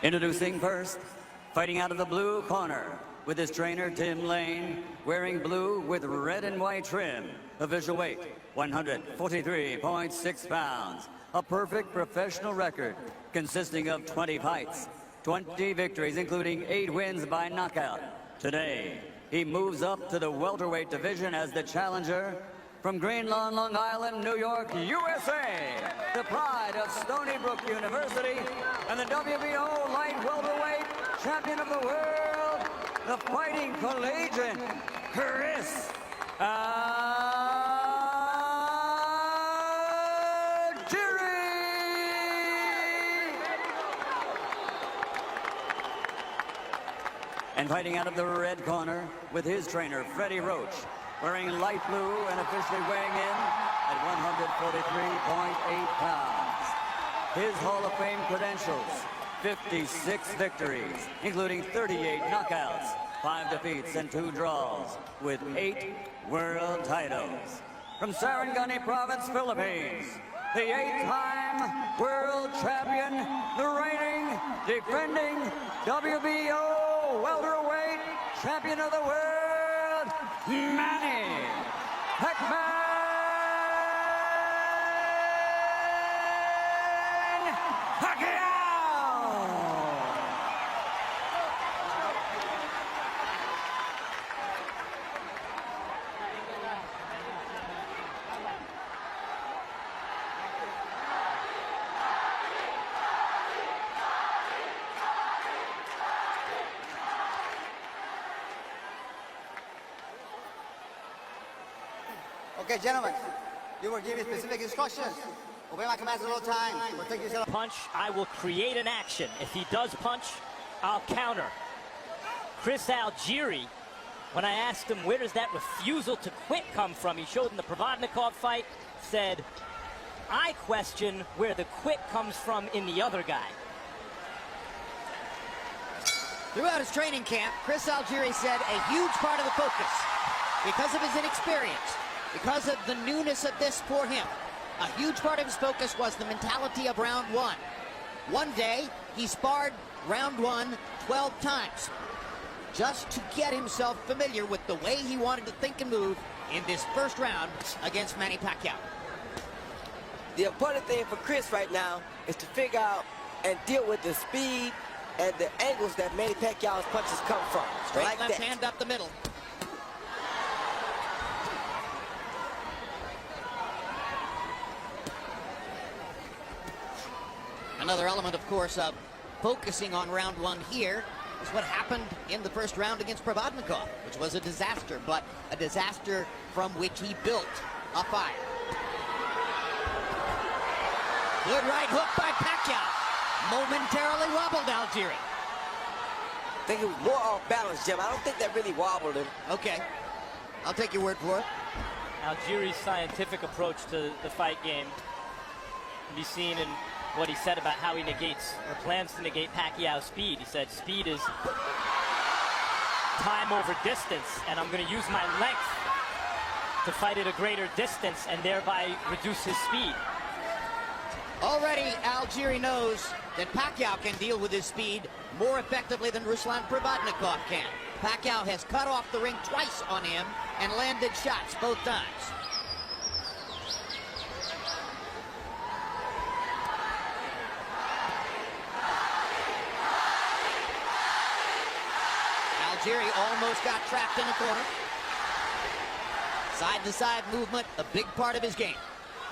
Introducing first, fighting out of the blue corner, with his trainer Tim Lane, wearing blue with red and white trim. Official weight, 143.6 pounds. A perfect professional record, consisting of 20 fights, 20 victories, including 8 wins by knockout. Today, he moves up to the welterweight division as the challenger from Green Lawn, Long Island, New York, USA, the pride of Stony Brook University, and the WBO light welterweight champion of the world, the fighting collegian, Chris ALGIERI. And fighting out of the red corner with his trainer, Freddie Roach, wearing light blue and officially weighing in at 143.8 pounds. His Hall of Fame credentials, 56 victories, including 38 knockouts, 5 defeats and 2 draws, with 8 world titles. From Sarangani Province, Philippines, the 8-time world champion, the reigning, defending WBO welterweight champion of the world, Manny Pacquiao. Okay, gentlemen, you were given specific instructions. Obey my commands at all times. Protect yourself. Punch, I will create an action. If he does punch, I'll counter. Chris ALGIERI, when I asked him where does that refusal to quit come from, he showed in the Provodnikov fight, said, I question where the quit comes from in the other guy. Throughout his training camp, Chris ALGIERI said a huge part of the focus, because of his inexperience, because of the newness of this for him, a huge part of his focus was the mentality of round one. One day, he sparred round one 12 times, just to get himself familiar with the way he wanted to think and move in this first round against Manny Pacquiao. The important thing for Chris right now is to figure out and deal with the speed and the angles that Manny Pacquiao's punches come from. Straight like left that. hand up the middle. Another element, of course, of focusing on round one here is what happened in the first round against Provodnikov, which was a disaster, but a disaster from which he built a fire. Good right hook by Pacquiao. Momentarily wobbled ALGIERI. I think it was more off balance, Jim. I don't think that really wobbled him. Okay, I'll take your word for it. ALGIERI's scientific approach to the fight game can be seen in what he said about how he negates or plans to negate Pacquiao's speed. He said speed is time over distance, and I'm going to use my length to fight at a greater distance and thereby reduce his speed. Already, ALGIERI knows that Pacquiao can deal with his speed more effectively than Ruslan Provodnikov can. Pacquiao has cut off the ring twice on him and landed shots both times. ALGIERI almost got trapped in the corner. Side-to-side movement, a big part of his game.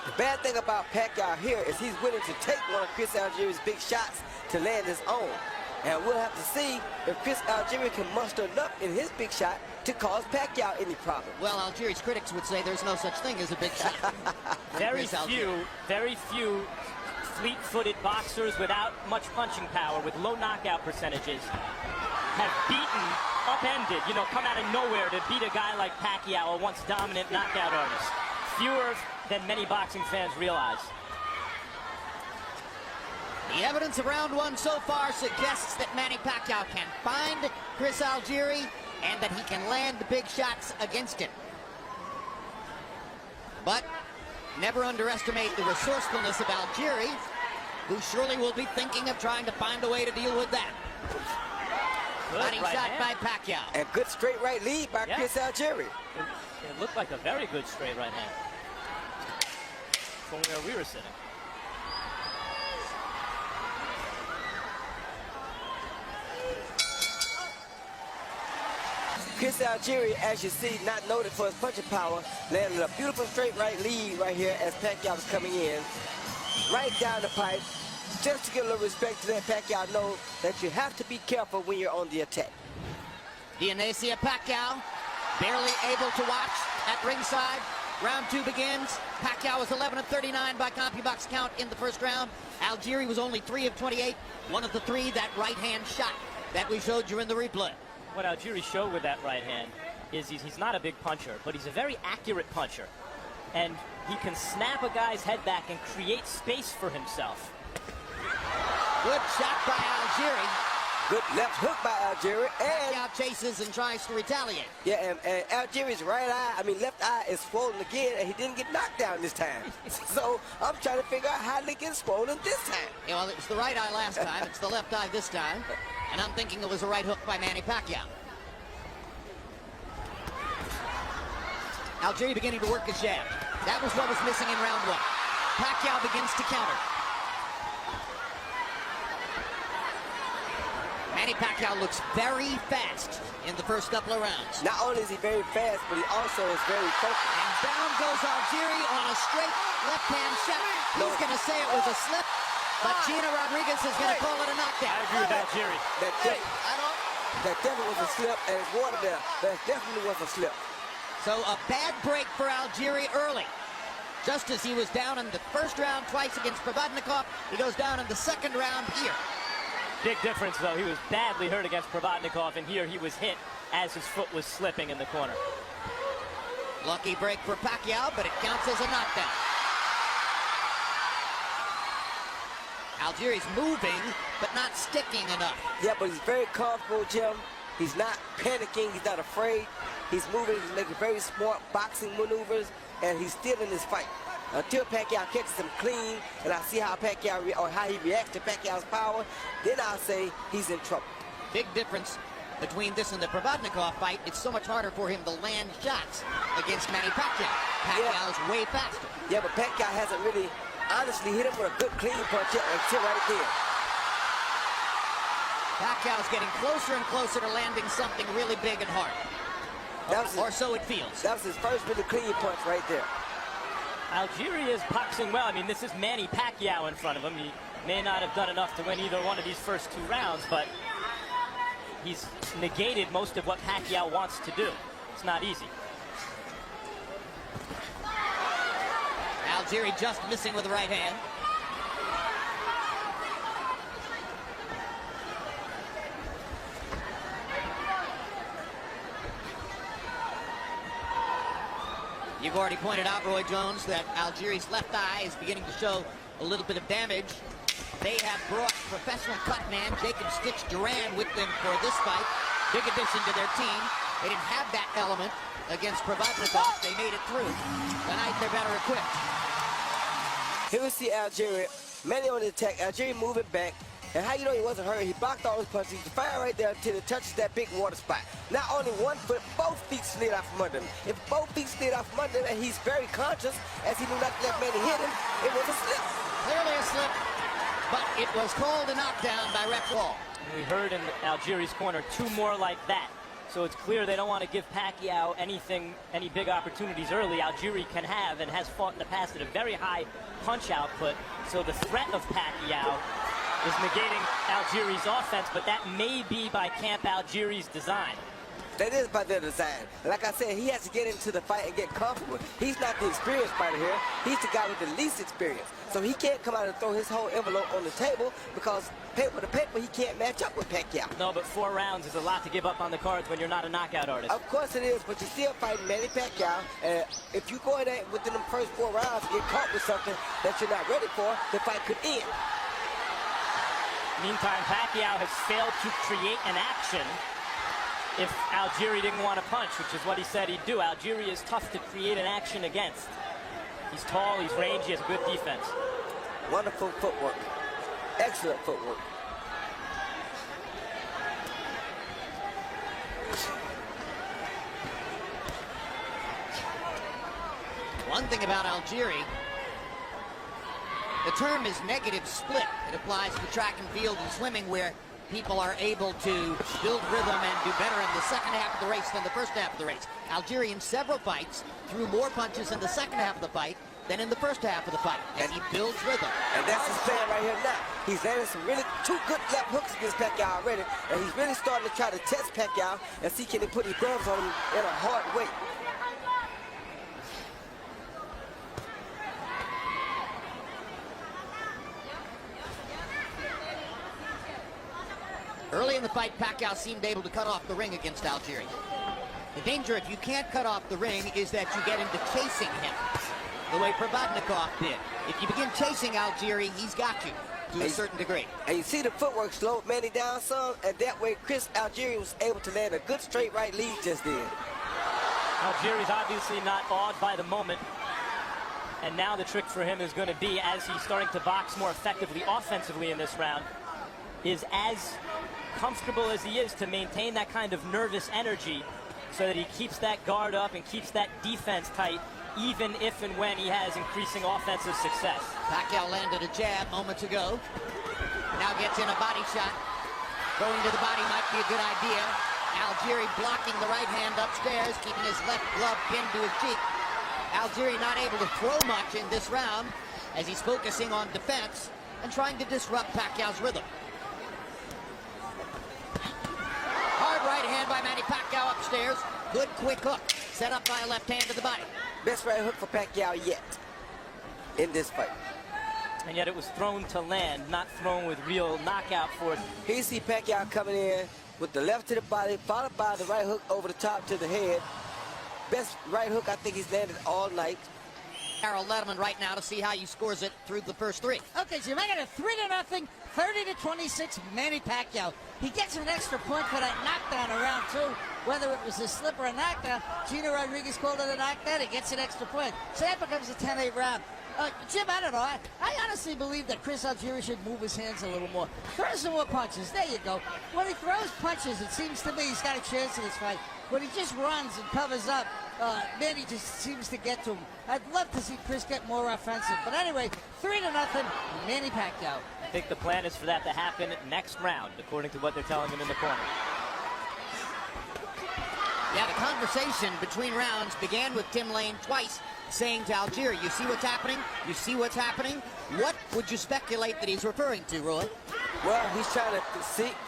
The bad thing about Pacquiao here is he's willing to take one of Chris ALGIERI's big shots to land his own. And we'll have to see if Chris ALGIERI can muster enough in his big shot to cause Pacquiao any problem. Well, ALGIERI's critics would say there's no such thing as a big shot. Very few fleet-footed boxers without much punching power, with low knockout percentages, have beaten, upended, come out of nowhere to beat a guy like Pacquiao, a once dominant knockout artist. Fewer than many boxing fans realize. The evidence of round one so far suggests that Manny Pacquiao can find Chris ALGIERI and that he can land big shots against him. But never underestimate the resourcefulness of ALGIERI. who surely will be thinking of trying to find a way to deal with that. Good Body right shot hand. by Pacquiao. And good straight right lead by Yeah. Chris Algieri. It looked like a very good straight right hand from where we were sitting. Chris Algieri, as you see, not noted for his punching power, landed a beautiful straight right lead right here as Pacquiao was coming in. Right down the pipe. Just to give a little respect to that, Pacquiao knows that you have to be careful when you're on the attack. Dionisio Pacquiao barely able to watch at ringside. Round 2 begins. Pacquiao was 11 of 39 by CompuBox count in the first round. Algieri was only 3 of 28. One of the 3, that right hand shot that we showed you in the replay. What Algieri showed with that right hand is he's not a big puncher, but he's a very accurate puncher. And he can snap a guy's head back and create space for himself. Good shot by Algieri. Good left hook by Algieri, and Pacquiao chases and tries to retaliate. yeah, and Algieri's left eye is swollen again, and he didn't get knocked down this time. So I'm trying to figure out how they get swollen this time. Yeah, well, it was the right eye last time. It's the left eye this time. And I'm thinking it was a right hook by Manny Pacquiao. Algieri beginning to work his jab. That was what was missing in round 1. Pacquiao begins to counter. Manny Pacquiao looks very fast in the first couple of rounds. Not only is he very fast, but he also is very focused. And down goes Algieri on a straight left-hand shot. He's going to say it was a slip, but Gina Rodriguez is going to call it a knockdown. I agree with Algieri. That definitely was a slip, and it's water there. That definitely was a slip. So a bad break for Algieri early. Just as he was down in the first round twice against Provodnikov, he goes down in the second round here. Big difference, though. He was badly hurt against Provodnikov, and here he was hit as his foot was slipping in the corner. Lucky break for Pacquiao, but it counts as a knockdown. Algieri's moving, but not sticking enough. Yeah, but he's very comfortable, Jim. He's not panicking. He's not afraid. He's moving. He's making very smart boxing maneuvers, and he's still in this fight. Until Pacquiao catches him clean, and I see how how he reacts to Pacquiao's power, then I'll say he's in trouble. Big difference between this and the Provodnikov fight. It's so much harder for him to land shots against Manny Pacquiao. Pacquiao's way faster. Yeah, but Pacquiao hasn't really honestly hit him with a good clean punch yet until right there. Pacquiao's getting closer and closer to landing something really big and hard. Or so it feels. That was his first really clean punch right there. Algieri is boxing well. I mean, this is Manny Pacquiao in front of him. He may not have done enough to win either one of these first 2 rounds, but he's negated most of what Pacquiao wants to do. It's not easy. Algieri just missing with the right hand. You've already pointed out, Roy Jones, that Algieri's left eye is beginning to show a little bit of damage. They have brought professional cut man Jacob Stitch Duran with them for this fight. Big addition to their team. They didn't have that element against Provodnikov. They made it through. Tonight they're better equipped. Here we see Algieri, Manny on the attack, Algieri moving back. And how you know he wasn't hurt? He blocked all his punches. He fired right there until it touches that big water spot. Not only one foot, both feet slid out from under him. If both feet slid out from under him, and he's very conscious, as he knew not to let Manny hit him, it was a slip. Clearly a slip, but it was called a knockdown by ref Wall. We heard in Algieri's corner 2 more like that. So it's clear they don't want to give Pacquiao any big opportunities early. Algieri can have and has fought in the past at a very high punch output. So the threat of Pacquiao is negating Algieri's offense, but that may be by Camp Algieri's design. That is by their design. Like I said, he has to get into the fight and get comfortable. He's not the experienced fighter here. He's the guy with the least experience. So he can't come out and throw his whole envelope on the table because paper to paper, he can't match up with Pacquiao. No, but 4 rounds is a lot to give up on the cards when you're not a knockout artist. Of course it is, but you're still fighting Manny Pacquiao. And if you go in there within the first 4 rounds and get caught with something that you're not ready for, the fight could end. Meantime, Pacquiao has failed to create an action if Algieri didn't want to punch, which is what he said he'd do. Algieri is tough to create an action against. He's tall, he's rangy, he has good defense. Wonderful footwork. Excellent footwork. One thing about Algieri, the term is negative split. It applies to track and field and swimming, where people are able to build rhythm and do better in the second half of the race than the first half of the race. Algieri in several fights threw more punches in the second half of the fight than in the first half of the fight, and he builds rhythm. And that's his plan right here now. He's landed some really two good left hooks against Pacquiao already, and he's really starting to try to test Pacquiao and see can he put his gloves on him in a hard way. Early in the fight, Pacquiao seemed able to cut off the ring against Algieri. The danger, if you can't cut off the ring, is that you get into chasing him, the way Provodnikov did. If you begin chasing Algieri, he's got you to a certain degree. And you see the footwork slowed Manny down some, and that way Chris Algieri was able to land a good straight right lead just then. Algieri's obviously not awed by the moment. And now the trick for him is going to be, as he's starting to box more effectively offensively in this round, is as comfortable as he is to maintain that kind of nervous energy so that he keeps that guard up and keeps that defense tight, even if and when he has increasing offensive success. Pacquiao landed a jab moments ago. Now gets in a body shot. Going to the body might be a good idea. Algieri blocking the right hand upstairs, keeping his left glove pinned to his cheek. Algieri not able to throw much in this round as he's focusing on defense and trying to disrupt Pacquiao's rhythm. Hard right hand by Manny Pacquiao upstairs. Good quick hook, set up by a left hand to the body. Best right hook for Pacquiao yet in this fight. And yet it was thrown to land, not thrown with real knockout force. Here you see Pacquiao coming in with the left to the body, followed by the right hook over the top to the head. Best right hook I think he's landed all night. Harold Letterman right now to see how he scores it through the first three. Okay, so you're making it 3-0, 30-26, Manny Pacquiao. He gets an extra point for that knockdown in round two. Whether it was a slip or a knockdown, Gino Rodriguez called it a knockdown. He gets an extra point. So that becomes a 10-8 round. Jim, I don't know. I honestly believe that Chris Algieri should move his hands a little more. Throw some more punches. There you go. When he throws punches, it seems to me he's got a chance in this fight. When he just runs and covers up, Manny just seems to get to him. I'd love to see Chris get more offensive. But anyway, 3-0, Manny Pacquiao. I think the plan is for that to happen next round, according to what they're telling him in the corner. Yeah, the conversation between rounds began with Tim Lane twice saying to Algieri, you see what's happening? You see what's happening? What would you speculate that he's referring to, Roy? Well, he's trying to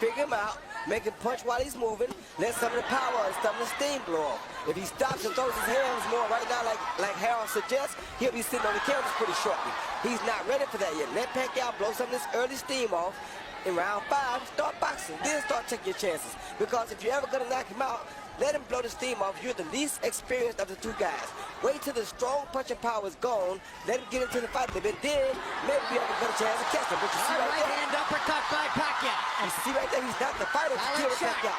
figure him out, make him punch while he's moving, let some of the power and some of the steam blow off. If he stops and throws his hands more right now, like Harold suggests, he'll be sitting on the canvas pretty shortly. He's not ready for that yet. Let Pacquiao blow some of this early steam off. In round 5, start boxing, then start taking your chances. Because if you're ever going to knock him out, let him blow the steam off. You're the least experienced of the two guys. Wait till the strong punching power is gone. Let him get into the fight a little bit. Then maybe you have a better chance of catching him. But you see right right there, hand uppercut by Pacquiao. you see right there, he's not the fighter to kill Pacquiao.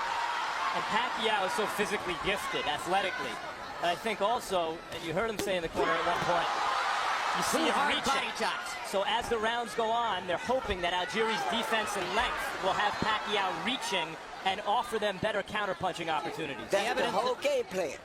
And Pacquiao is so physically gifted, athletically. And I think also, and you heard him say in the corner at one point, you see him hard reaching. body shots. So as the rounds go on, they're hoping that Algieri's defense and length will have Pacquiao reaching and offer them better counter-punching opportunities. That's the whole game plan.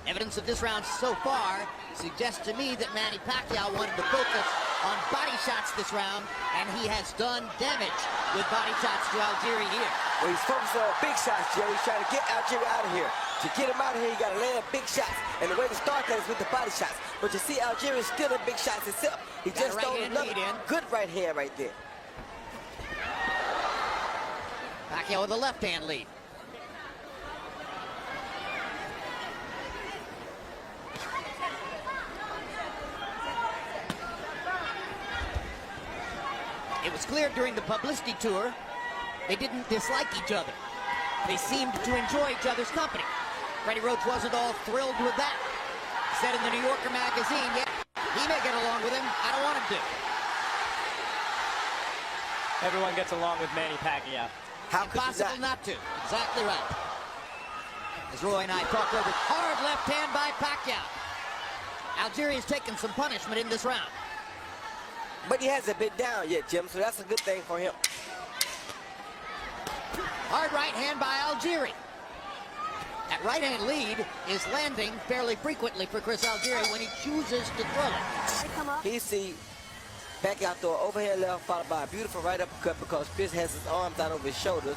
Evidence of this round so far suggests to me that Manny Pacquiao wanted to focus on body shots this round, and he has done damage with body shots to Algieri here. Well, he's focusing on big shots, Jerry. He's trying to get Algieri out of here. To get him out of here, you got to land big shots. And the way to start that is with the body shots. But you see Algieri is still in big shots himself. He Got a just right stole hand another lead in. good right hand right there. Pacquiao with a left-hand lead. It was clear during the publicity tour they didn't dislike each other. They seemed to enjoy each other's company. Freddie Roach wasn't all thrilled with that. Said in the New Yorker magazine, yeah, he may get along with him. I don't want him to. Everyone gets along with Manny Pacquiao. How could you Impossible not to. Exactly right. As Roy and I talk over, hard left hand by Pacquiao. Algieri has taken some punishment in this round. But he hasn't been down yet, Jim, so that's a good thing for him. Hard right hand by Algieri. That right hand lead is landing fairly frequently for Chris Algieri when he chooses to throw it. He see Pacquiao throw an overhand left followed by a beautiful right uppercut because Chris has his arms out over his shoulders,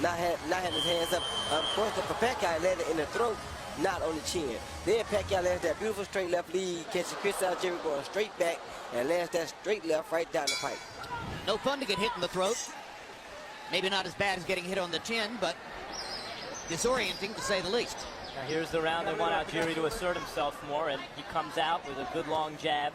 not having his hands up. Unfortunately for Pacquiao, landed in the throat, not on the chin. Then Pacquiao lands that beautiful straight left lead, catches Chris Algieri going straight back and lands that straight left right down the pipe. No fun to get hit in the throat. Maybe not as bad as getting hit on the chin, but disorienting to say the least. Now here's the round they want Algieri to assert himself more, and he comes out with a good long jab.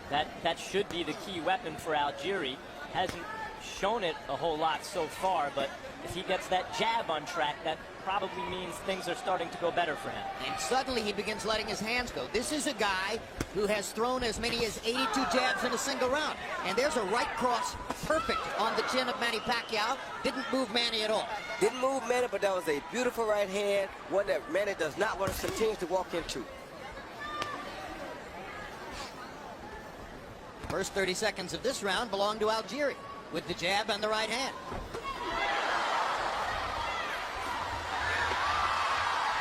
That should be the key weapon for Algieri. Hasn't shown it a whole lot so far, but if he gets that jab on track, that probably means things are starting to go better for him. And suddenly he begins letting his hands go. This is a guy who has thrown as many as 82 jabs in a single round. And there's a right cross perfect on the chin of Manny Pacquiao. Didn't move Manny at all. Didn't move Manny, but that was a beautiful right hand, one that Manny does not want to continue to walk into. First 30 seconds of this round belong to Algieri with the jab and the right hand.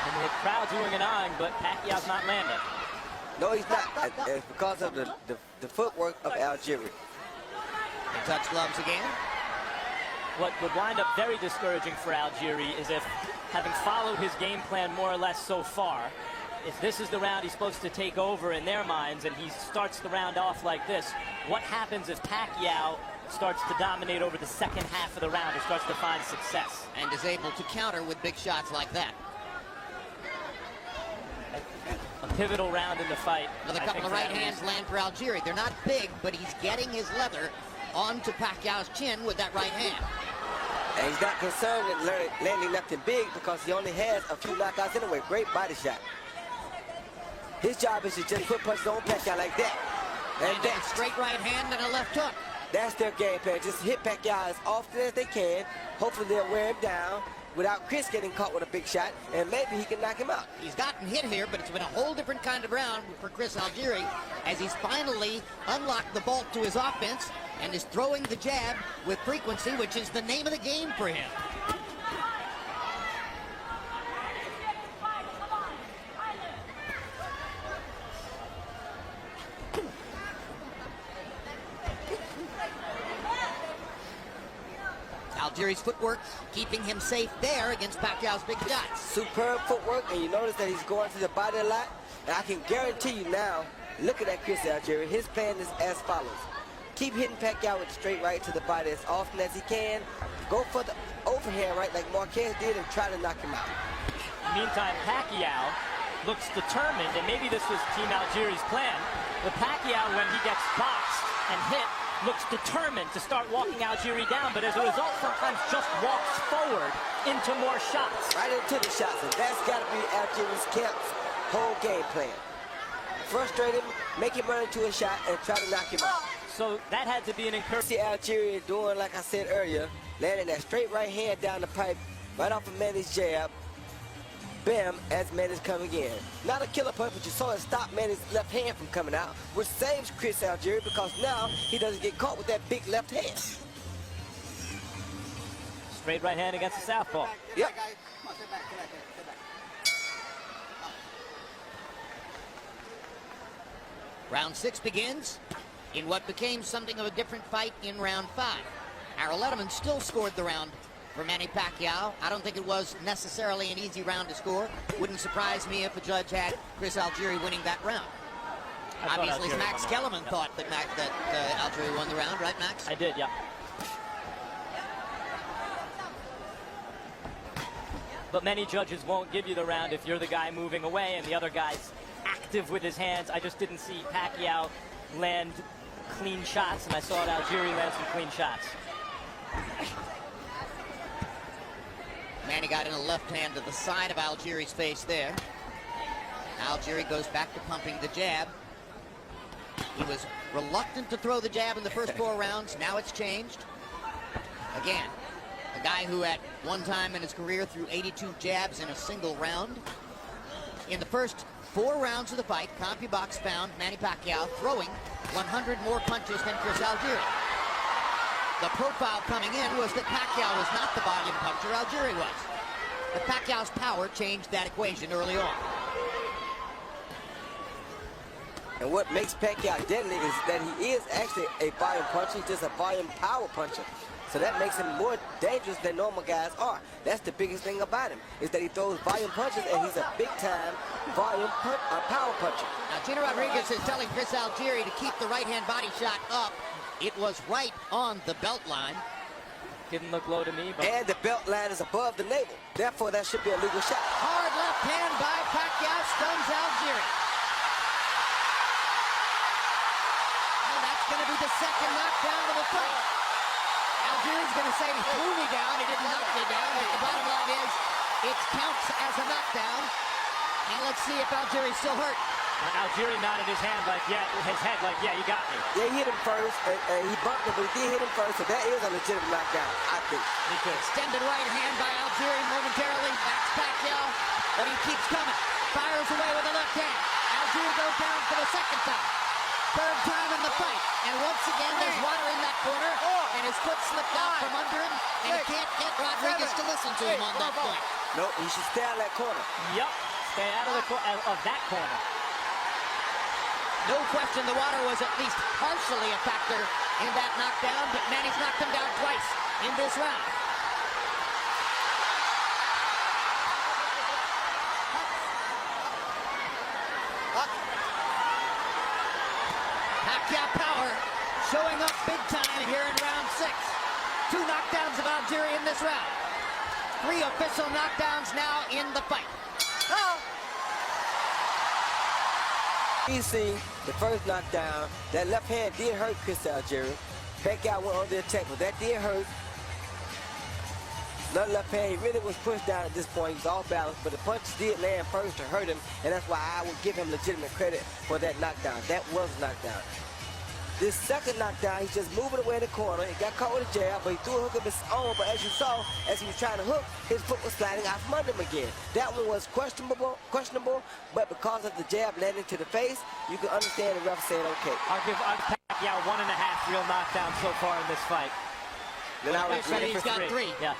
And the crowd's oohing and ahhing, but Pacquiao's not landing. No, he's not. It's because of the footwork of Algieri. They touch gloves again. What would wind up very discouraging for Algieri is if, having followed his game plan more or less so far, if this is the round he's supposed to take over in their minds and he starts the round off like this, what happens if Pacquiao starts to dominate over the second half of the round or starts to find success? And is able to counter with big shots like that. A pivotal round in the fight. Another couple of right hands land for Algieri. They're not big, but he's getting his leather onto Pacquiao's chin with that right hand. And he's not concerned with landing nothing big because he only has a few knockouts anyway. Great body shot. His job is to just put punches on Pacquiao like that. And that straight right hand and a left hook. That's their game plan. Just hit Pacquiao as often as they can. Hopefully they'll wear him down without Chris getting caught with a big shot, and maybe he can knock him out. He's gotten hit here, but it's been a whole different kind of round for Chris Algieri as he's finally unlocked the bolt to his offense and is throwing the jab with frequency, which is the name of the game for him. Algieri's footwork keeping him safe there against Pacquiao's big shots. Superb footwork, and you notice that he's going to the body a lot. And I can guarantee you now, look at that Chris Algieri. His plan is as follows. Keep hitting Pacquiao with the straight right to the body as often as he can. Go for the overhand right like Marquez did and try to knock him out. Meantime, Pacquiao looks determined, and maybe this was Team Algieri's plan, but Pacquiao, when he gets boxed and hit, looks determined to start walking Algieri down, but as a result, sometimes just walks forward into more shots. Right into the shots, and that's got to be Algieri's camp's whole game plan. Frustrate him, make him run into a shot, and try to knock him out. So that had to be an encouragement. See Algieri doing, like I said earlier, landing that straight right hand down the pipe, right off of Manny's jab. Bam, as Manny's coming in. Not a killer punch, but you saw it stop Manny's left hand from coming out, which saves Chris Algieri because now he doesn't get caught with that big left hand. Straight right hand against the southpaw. Yep. Come on, sit back, sit back, sit back. Round 6 begins in what became something of a different fight in round 5. Harold Letterman still scored the round for Manny Pacquiao. I don't think it was necessarily an easy round to score. Wouldn't surprise me if a judge had Chris Algieri winning that round. Obviously, Max Kellerman thought that Algieri won the round, right, Max? I did, yeah. But many judges won't give you the round if you're the guy moving away and the other guy's active with his hands. I just didn't see Pacquiao land clean shots, and I saw Algieri land some clean shots. Manny got in a left hand to the side of Algieri's face there. Algieri goes back to pumping the jab. He was reluctant to throw the jab in the first 4 rounds. Now it's changed. Again, a guy who at one time in his career threw 82 jabs in a single round. In the first 4 rounds of the fight, CompuBox found Manny Pacquiao throwing 100 more punches than Chris Algieri. The profile coming in was that Pacquiao was not the volume puncher, Algieri was. But Pacquiao's power changed that equation early on. And what makes Pacquiao deadly is that he is actually a volume puncher. He's just a volume power puncher. So that makes him more dangerous than normal guys are. That's the biggest thing about him, is that he throws volume punches, and he's a big-time volume power puncher. Now, Gina Rodriguez is telling Chris Algieri to keep the right-hand body shot up. It was right on the belt line. Didn't look low to me, but... And the belt line is above the navel. Therefore, that should be a legal shot. Hard left hand by Pacquiao stuns Algieri. And that's going to be the second knockdown of the fight. Algieri's going to say he threw me down, he didn't knock me down, but the bottom line is it counts as a knockdown. And let's see if Algieri's still hurt. Algieri nodded his head like, yeah, you got me. Yeah, he hit him first, and he bumped him, but he did hit him first, so that is a legitimate knockdown, I think. Extended right hand by Algieri momentarily, backs Pacquiao, but he keeps coming. Fires away with the left hand. Algieri goes down for the second time. Third time in the fight. And once again, there's water in that corner, and his foot slipped out from under him, and he can't get Rodriguez to listen to him on that point. No, he should stay out of that corner. Yup, stay out of that corner. No question the water was at least partially a factor in that knockdown, but Manny's knocked him down twice in this round. Pacquiao power showing up big time here in round 6. 2 knockdowns of Algieri in this round. 3 official knockdowns now in the fight. You see, the first knockdown, that left hand did hurt Chris Algieri. Pacquiao went on the attack, but that did hurt. Another left hand, he really was pushed down at this point. He was off balance, but the punches did land first to hurt him, and that's why I would give him legitimate credit for that knockdown. That was a knockdown. This second knockdown, he's just moving away in the corner. He got caught with a jab, but he threw a hook of his own. But as you saw, as he was trying to hook, his foot was sliding out from under him again. That one was questionable, but because of the jab landing to the face, you can understand the ref saying, okay. I'll give Pacquiao 1.5 real knockdowns so far in this fight. Then I was ready He's for got 3. Yeah.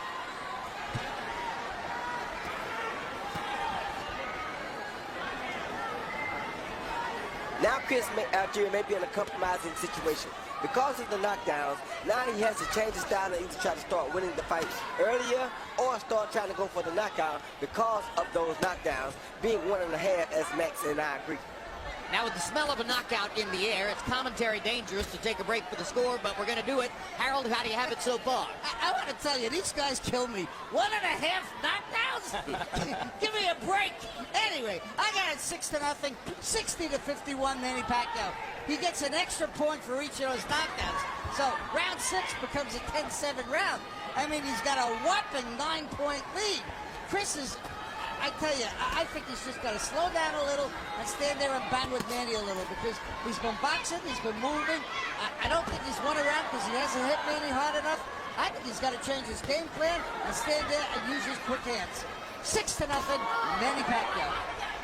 Now Chris Algieri may be in a compromising situation. Because of the knockdowns, now he has to change his style and either try to start winning the fight earlier or start trying to go for the knockout because of those knockdowns being 1.5, as Max and I agree. Now with the smell of a knockout in the air, it's commentary dangerous to take a break for the score, but we're going to do it. Harold, how do you have it so far? I want to tell you, these guys kill me. 1.5 knockdowns? Give me a break. Anyway, I got it 6-0, 60-51, Manny Pacquiao. He gets an extra point for each of those knockdowns. So round 6 becomes a 10-7 round. I mean, he's got a whopping 9-point lead. Chris is... I tell you, I think he's just got to slow down a little and stand there and bang with Manny a little because he's been boxing, he's been moving. I don't think he's won around because he hasn't hit Manny hard enough. I think he's got to change his game plan and stand there and use his quick hands. 6-0, Manny Pacquiao.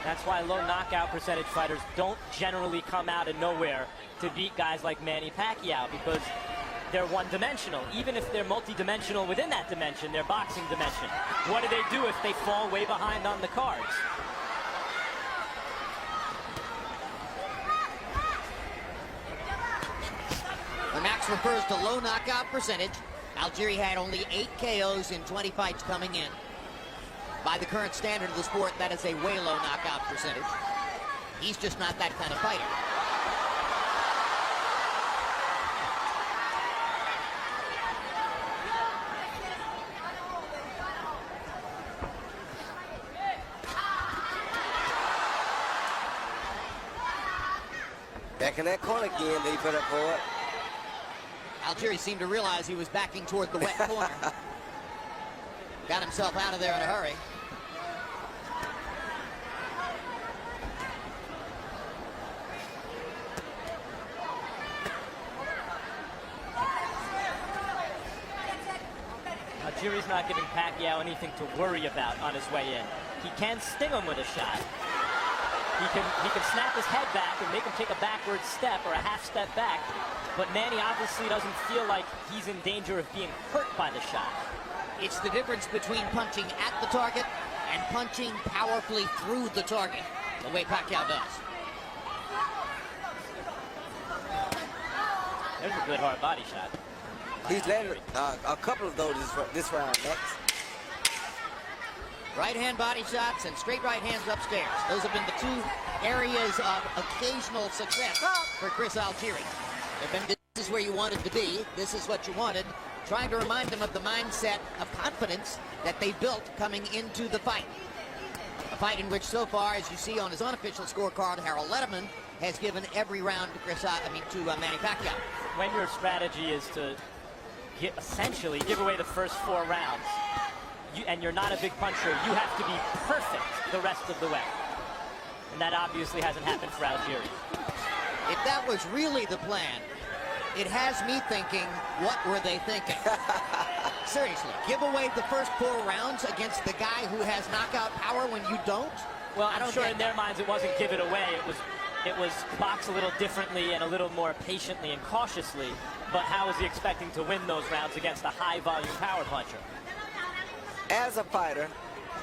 That's why low knockout percentage fighters don't generally come out of nowhere to beat guys like Manny Pacquiao because they're one-dimensional. Even if they're multi-dimensional within that dimension, their boxing dimension. What do they do if they fall way behind on the cards? When Max refers to low knockout percentage, Algieri had only 8 KOs in 20 fights coming in. By the current standard of the sport, that is a way low knockout percentage. He's just not that kind of fighter. Back in that corner again, they put up for it. Algieri seemed to realize he was backing toward the wet corner. Got himself out of there in a hurry. Algieri's not giving Pacquiao anything to worry about on his way in. He can sting him with a shot. He can snap his head back and make him take a backward step or a half step back. But Manny obviously doesn't feel like he's in danger of being hurt by the shot. It's the difference between punching at the target and punching powerfully through the target, the way Pacquiao does. There's a good hard body shot. He's landed a couple of those this round, Max. Right hand body shots and straight right hands upstairs. Those have been the two areas of occasional success for Chris Algieri. This is where you wanted to be. This is what you wanted. Trying to remind them of the mindset of confidence that they built coming into the fight. A fight in which so far, as you see on his unofficial scorecard, Harold Letterman has given every round to Manny Pacquiao. When your strategy is to essentially give away the first 4 rounds, and you're not a big puncher, you have to be perfect the rest of the way. And that obviously hasn't happened for Algieri. If that was really the plan, it has me thinking, what were they thinking? Seriously, give away the first 4 rounds against the guy who has knockout power when you don't? Well, I'm sure in their minds it wasn't give it away. It was box a little differently and a little more patiently and cautiously. But how is he expecting to win those rounds against a high-volume power puncher? As a fighter,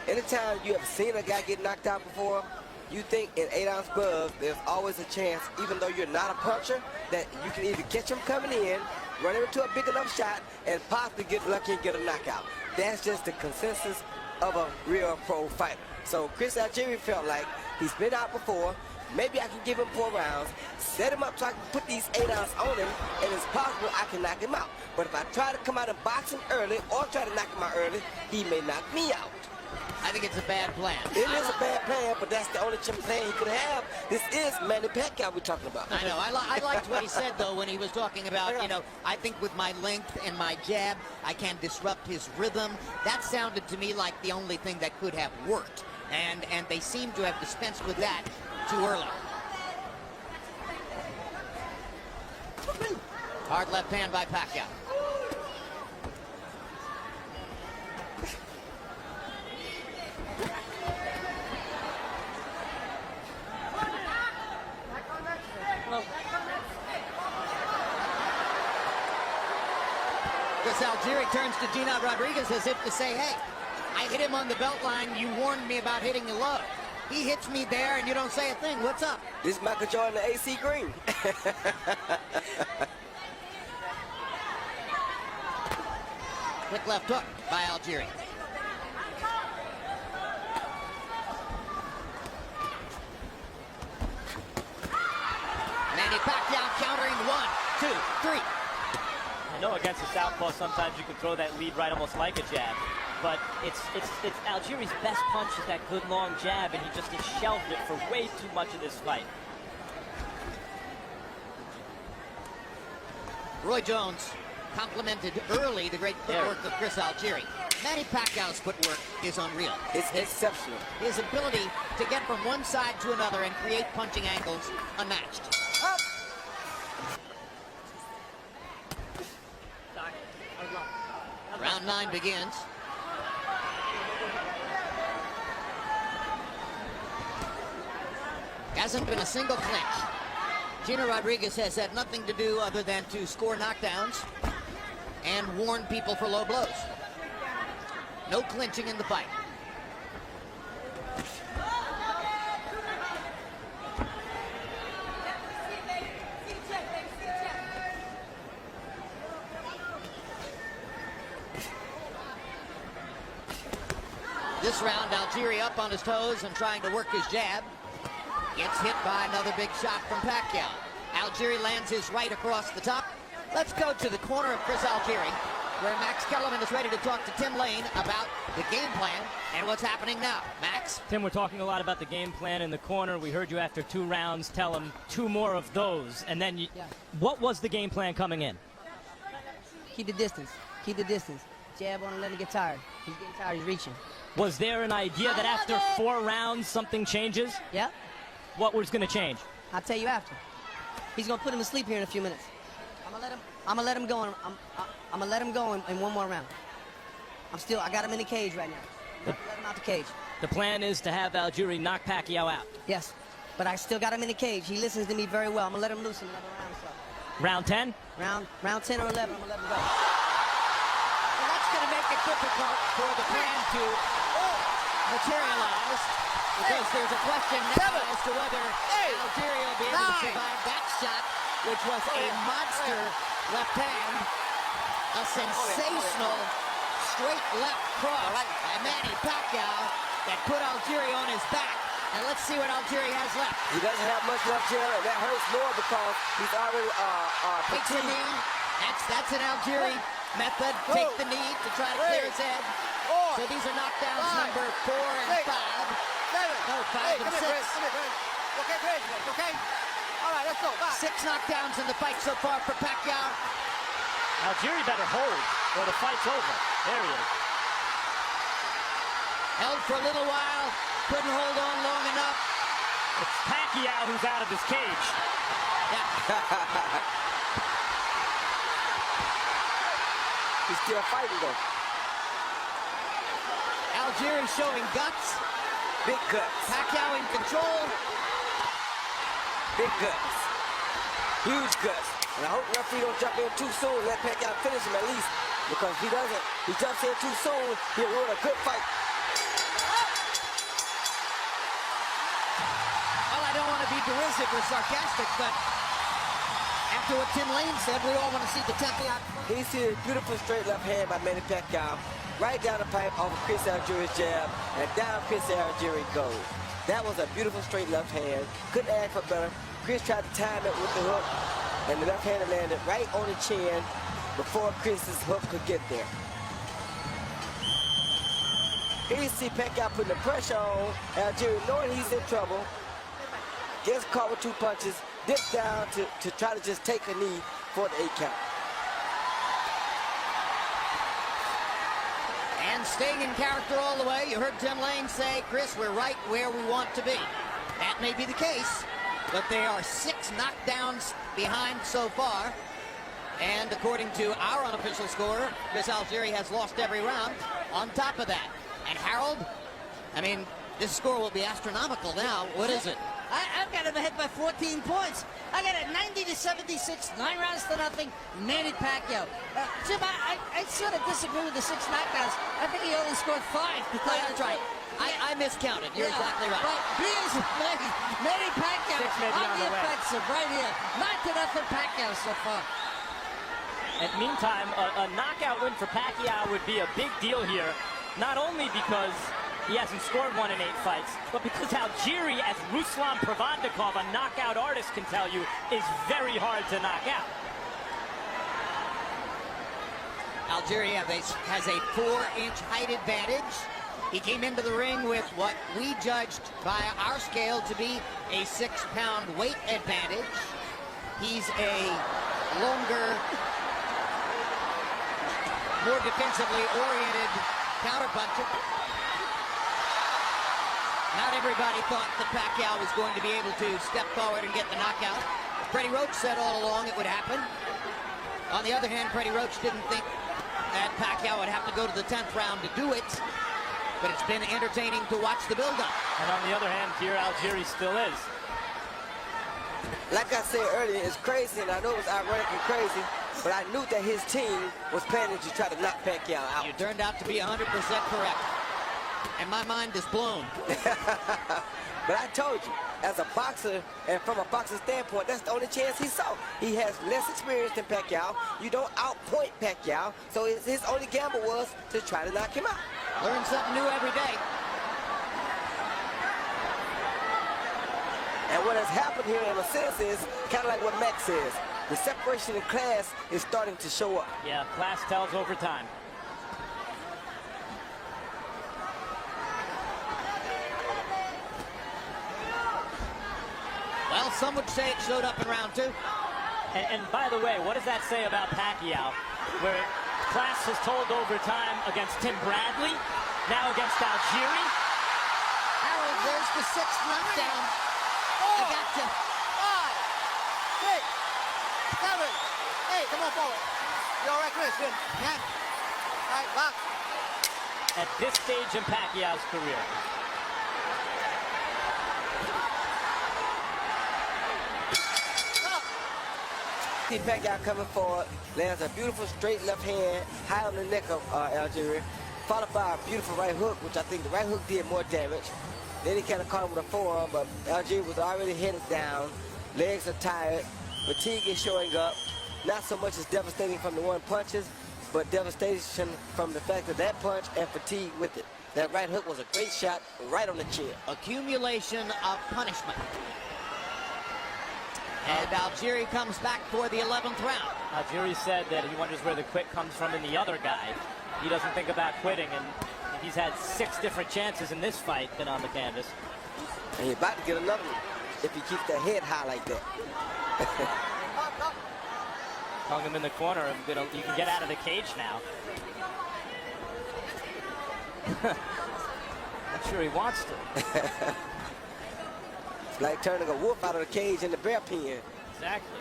anytime you have seen a guy get knocked out before, you think in 8-ounce gloves, there's always a chance, even though you're not a puncher, that you can either catch him coming in, run him into a big enough shot, and possibly get lucky and get a knockout. That's just the consensus of a real pro fighter. So Chris Algieri felt like he's been out before. Maybe I can give him 4 rounds, set him up so I can put these 8-ounce on him, and it's possible I can knock him out. But if I try to come out and box him early or try to knock him out early, he may knock me out. I think it's a bad plan. It is a bad plan, but that's the only plan he could have. This is Manny Pacquiao we're talking about. I know. I liked what he said, though, when he was talking about, you know, I think with my length and my jab, I can disrupt his rhythm. That sounded to me like the only thing that could have worked. And they seem to have dispensed with that too early. Hard left hand by Pacquiao. Chris Algieri turns to Gina Rodriguez as if to say, hey, I hit him on the belt line. You warned me about hitting the low. He hits me there and you don't say a thing. What's up? This is Michael Jordan, the AC Green. Quick left hook by Algieri. Manny Pacquiao countering 1, 2, 3. I know against a southpaw sometimes you can throw that lead right almost like a jab. But it's Algieri's best punch is that good long jab, and he just has shelved it for way too much of this fight. Roy Jones complimented early the great footwork of Chris Algieri. Manny Pacquiao's footwork is unreal. It's exceptional. His ability to get from one side to another and create punching angles unmatched. Up. Round 9 begins. Hasn't been a single clinch. Gina Rodriguez has had nothing to do other than to score knockdowns and warn people for low blows. No clinching in the fight. This round, Algieri up on his toes and trying to work his jab. Gets hit by another big shot from Pacquiao. Algieri lands his right across the top. Let's go to the corner of Chris Algieri, where Max Kellerman is ready to talk to Tim Lane about the game plan and what's happening now. Max? Tim, we're talking a lot about the game plan in the corner. We heard you after 2 rounds tell him 2 more of those. And then, what was the game plan coming in? Keep the distance. Keep the distance. Jab on him, let him get tired. He's getting tired, he's reaching. Was there an idea that after 4 rounds something changes? Yeah. What was going to change? I'll tell you after. He's going to put him to sleep here in a few minutes. I'm going to let him go. I'm going to let him go in 1 more round. I got him in the cage right now. Let him out the cage. The plan is to have Algieri knock Pacquiao out. Yes. but I still got him in the cage. He listens to me very well. I'm gonna let him loose in another round. So. Round 10? Round 10 or 11, I'm gonna let him go. Well, that's going to make it difficult for the plan to materialize because there's a question now as to whether Algieri will be able to survive that shot, which was a monster left hand, a sensational straight left cross by Manny Pacquiao that put Algieri on his back. And let's see what Algieri has left. He doesn't have much left here, and that hurts more because he's already Takes the fatigued. knee. That's an Algieri method. Take the knee to try to clear his head. So these are knockdowns number 4 and 5. No, 5 and 6. Okay, Chris. Okay. All right, let's go. Back. 6 knockdowns in the fight so far for Pacquiao. Algieri better hold or the fight's over. There he is. Held for a little while. Couldn't hold on long enough. It's Pacquiao who's out of his cage. He's still fighting though. Algieri showing guts. Big guts. Pacquiao in control. Big guts. Huge guts. And I hope the referee don't jump in too soon. Let Pacquiao finish him at least. Because if he doesn't, he jumps in too soon, he'll ruin a good fight. Well, I don't want to be derisive or sarcastic, but after what Tim Lane said, we all want to see the 10th out. He sees a beautiful straight left hand by Manny Pacquiao. Right down the pipe off of Chris Algieri's jab. And down Chris Algieri goes. That was a beautiful straight left hand. Couldn't ask for better. Chris tried to time it with the hook. And the left hand landed right on the chin before Chris's hook could get there. Here you see Pacquiao putting the pressure on Algieri, knowing he's in trouble. Gets caught with 2 punches, dips down to try to just take a knee for the 8 count. And staying in character all the way, you heard Tim Lane say, Chris, we're right where we want to be. That may be the case, but they are 6 knockdowns behind so far. And according to our unofficial scorer, Chris Algieri has lost every round on top of that. And Harold, I mean, this score will be astronomical now. What is it? I've got him ahead by 14 points. I got it 90-76, 9 rounds to nothing, Manny Pacquiao. Jim, I sort of disagree with the 6 knockdowns. I think he only scored 5. That's right. I miscounted. You're exactly right. But here's Manny Pacquiao on the offensive right here. 9-0 Pacquiao so far. And meantime, a knockout win for Pacquiao would be a big deal here, not only because he hasn't scored 1 in 8 fights, but because Algieri, as Ruslan Pravandikov, a knockout artist, can tell you, is very hard to knock out. Algieri has a 4-inch height advantage. He came into the ring with what we judged by our scale to be a 6-pound weight advantage. He's a longer, more defensively oriented counterpuncher. Not everybody thought that Pacquiao was going to be able to step forward and get the knockout. Freddie Roach said all along it would happen. On the other hand, Freddie Roach didn't think that Pacquiao would have to go to the 10th round to do it. But it's been entertaining to watch the build-up. And on the other hand, here Algieri still is. Like I said earlier, it's crazy, and I know it was ironic and crazy, but I knew that his team was planning to try to knock Pacquiao out. You turned out to be 100% correct. And my mind is blown. But I told you, as a boxer, and from a boxer standpoint, that's the only chance he saw. He has less experience than Pacquiao. You don't outpoint Pacquiao, so his only gamble was to try to knock him out. Learn something new every day. And what has happened here in a sense is kind of like what Max says. The separation in class is starting to show up. Yeah, class tells over time. Well, some would say it showed up in round 2. And by the way, what does that say about Pacquiao? Where class has told over time against Tim Bradley, now against Algieri. Harold, there's the 6th knockdown. You got to. 5, 6, 7, 8. Come on forward. You all right, Chris? Good. Yeah. All right, box. At this stage in Pacquiao's career. see Pacquiao coming forward, lands a beautiful straight left hand, high on the neck of ALGIERI, followed by a beautiful right hook, which I think the right hook did more damage. Then he kind of caught him with a forearm, but ALGIERI was already headed down. Legs are tired. Fatigue is showing up. Not so much as devastating from the one punches, but devastation from the fact of that punch and fatigue with it. That right hook was a great shot right on the chin. Accumulation of punishment. And ALGIERI comes back for the 11th round. ALGIERI said that he wonders where the quit comes from in the other guy. He doesn't think about quitting, and he's had 6 different chances in this fight than on the canvas. And he's about to get another one if he keeps that head high like that. Hung him in the corner, and you can get out of the cage now. Not sure he wants to. It's like turning a wolf out of the cage in the bear pen. Exactly.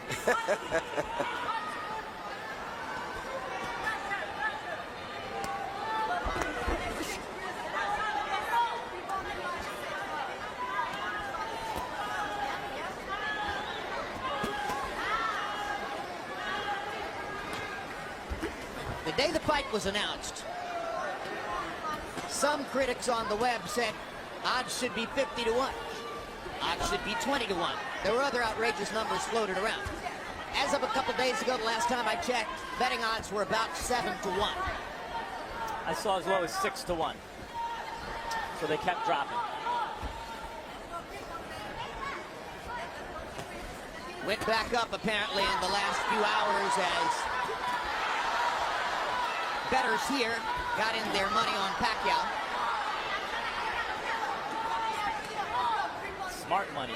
The day the fight was announced, some critics on the web said odds should be 50 to 1. Odds should be 20 to 1. There were other outrageous numbers floated around. As of a couple days ago, the last time I checked, betting odds were about 7 to 1. I saw as low as 6 to 1. So they kept dropping. Went back up apparently in the last few hours as bettors here got in their money on Pacquiao. Smart money.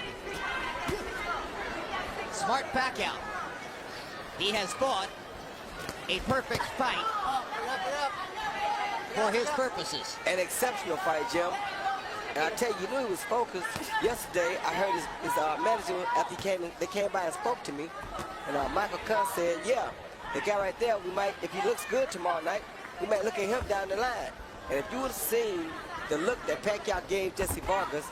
Smart Pacquiao. He has fought a perfect fight for his purposes. An exceptional fight, Jim. And I tell you, you knew he was focused. Yesterday, I heard his manager, after they came by and spoke to me, and Michael Kahn said, yeah, the guy right there, we might, if he looks good tomorrow night, we might look at him down the line. And if you would have seen the look that Pacquiao gave Jesse Vargas,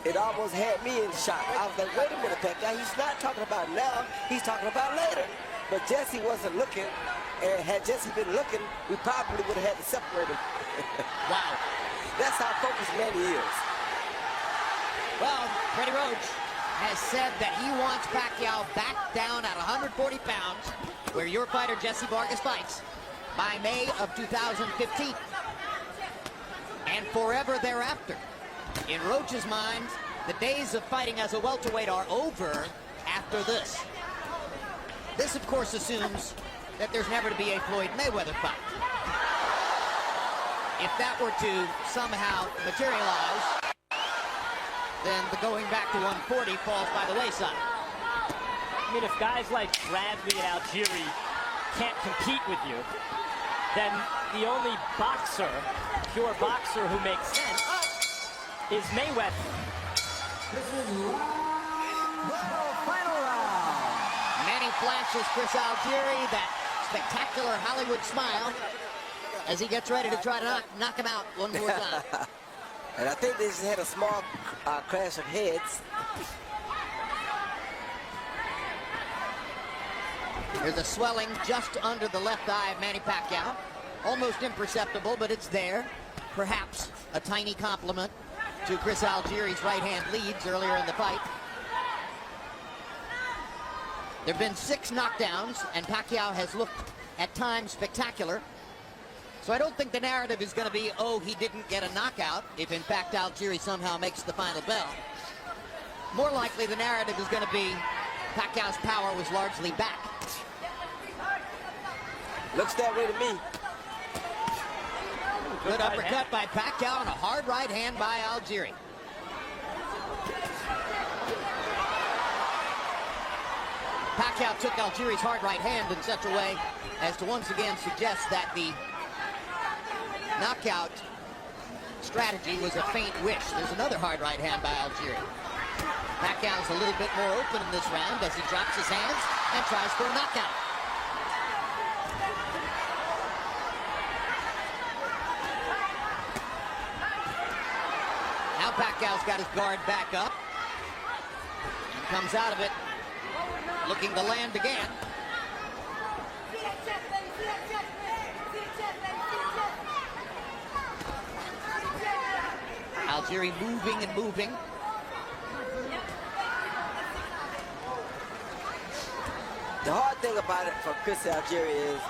it almost had me in shock. I was like, wait a minute, Pacquiao, he's not talking about now, he's talking about later. But Jesse wasn't looking, and had Jesse been looking, we probably would have had to separate him. Wow. That's how focused Manny is. Well, Freddie Roach has said that he wants Pacquiao back down at 140 pounds, where your fighter Jesse Vargas fights, by May of 2015. And forever thereafter. In Roach's mind, the days of fighting as a welterweight are over after this. This, of course, assumes that there's never to be a Floyd Mayweather fight. If that were to somehow materialize, then the going back to 140 falls by the wayside. I mean, if guys like Bradley and ALGIERI can't compete with you, then the only boxer, pure boxer who makes sense is Mayweather. This is the final round. Manny flashes Chris ALGIERI that spectacular Hollywood smile as he gets ready to try to knock him out one more time. And I think they just had a small clash of heads. There's a swelling just under the left eye of Manny Pacquiao. Almost imperceptible, but it's there. Perhaps a tiny compliment to Chris ALGIERI's right-hand leads earlier in the fight. There have been 6 knockdowns, and Pacquiao has looked at times spectacular. So I don't think the narrative is going to be, oh, he didn't get a knockout, if in fact ALGIERI somehow makes the final bell. More likely the narrative is going to be Pacquiao's power was largely back. Looks that way to me. Good uppercut by Pacquiao and a hard right hand by ALGIERI. Pacquiao took ALGIERI's hard right hand in such a way as to once again suggest that the knockout strategy was a faint wish. There's another hard right hand by ALGIERI. Pacquiao's a little bit more open in this round as he drops his hands and tries for a knockout. Now Pacquiao's got his guard back up and comes out of it looking to land again. Algieri moving and moving. The hard thing about it for Chris Algieri is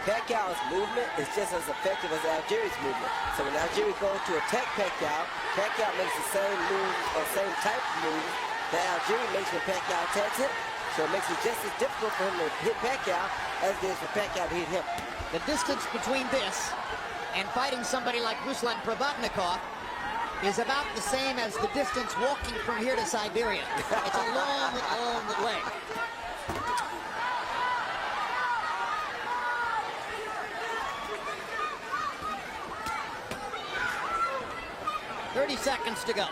Pacquiao's movement is just as effective as Algieri's movement. So when Algieri goes to attack Pacquiao, Pacquiao makes the same move or same type of move that Algieri makes when Pacquiao attacks him. So it makes it just as difficult for him to hit Pacquiao as it is for Pacquiao to hit him. The distance between this and fighting somebody like Ruslan Provodnikov is about the same as the distance walking from here to Siberia. It's a long, long way. Seconds to go.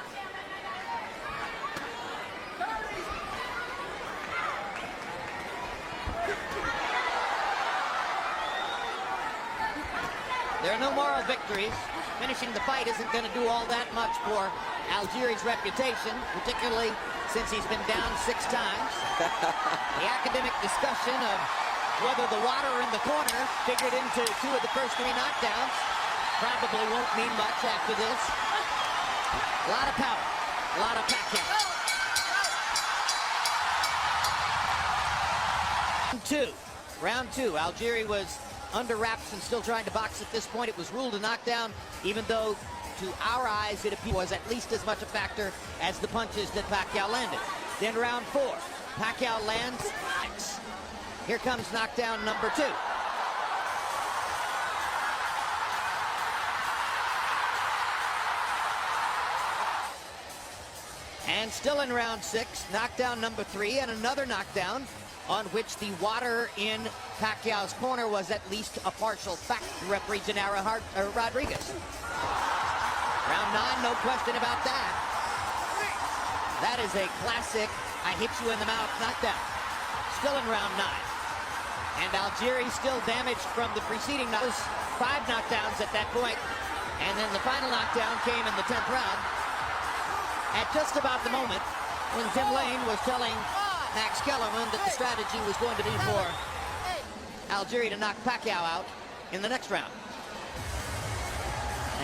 There are no moral victories. Finishing the fight isn't going to do all that much for Algieri's reputation, particularly since he's been down 6 times. The academic discussion of whether the water in the corner figured into 2 of the first 3 knockdowns probably won't mean much after this. A lot of power, a lot of Pacquiao. Round two. Algieri was under wraps and still trying to box at this point. It was ruled a knockdown, even though to our eyes it was at least as much a factor as the punches that Pacquiao landed. Then round 4. Pacquiao lands 6. Here comes knockdown number 2. And still in round 6, knockdown number 3, and another knockdown on which the water in Pacquiao's corner was at least a partial fact, referee Gennaro Rodriguez. Round 9, no question about that. That is a classic, I hit you in the mouth knockdown. Still in round 9. And Algieri still damaged from the preceding knockdowns. 5 knockdowns at that point. And then the final knockdown came in the 10th round. At just about the moment when Tim Lane was telling Max Kellerman that the strategy was going to be for Algieri to knock Pacquiao out in the next round.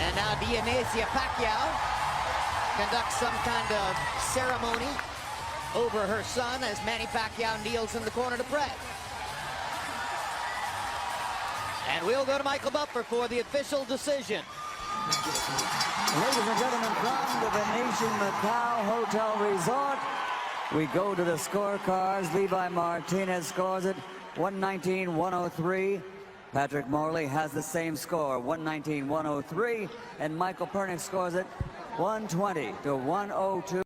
And now Dionysia Pacquiao conducts some kind of ceremony over her son as Manny Pacquiao kneels in the corner to pray. And we'll go to Michael Buffer for the official decision. Ladies and gentlemen, from the Venetian Macau Hotel Resort, we go to the scorecards. Levi Martinez scores it 119-103. Patrick Morley has the same score, 119-103. And Michael Pernick scores it 120-102.